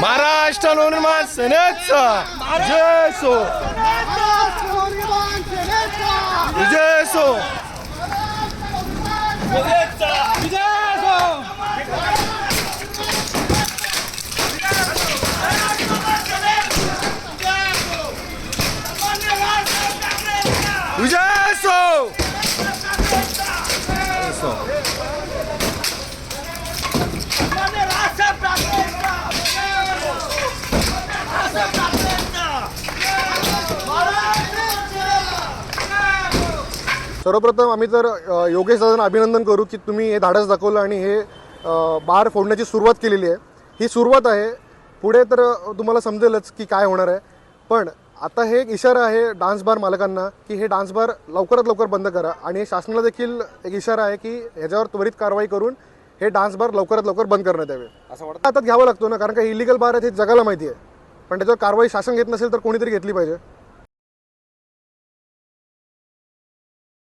महाराष्ट्र नवनिर्माण सेनेचा जय सो विजय सो विजय सो सर्वप्रथम आम्ही तर योगेश दादांना अभिनंदन करू की तुम्ही हे धाडस दाखवलं आणि हे बार फोडण्याची सुरुवात केलेली आहे. ही सुरुवात आहे, पुढे तर तुम्हाला समजेलच की काय होणार आहे. पण आता हे एक इशारा आहे डान्स बार मालकांना की हे डान्स बार लवकरात लवकर बंद करा आणि शासनाला देखील एक इशारा आहे की ह्याच्यावर त्वरित कारवाई करून हे डान्स बार लवकरात लवकर बंद करण्यात यावे. असं वाटतं हातात घ्यावं लागतो ना, कारण का इलिगल बार आहे हे जगाला माहिती आहे. पण त्याच्यावर कारवाई शासन घेत नसेल तर कोणीतरी घेतली पाहिजे.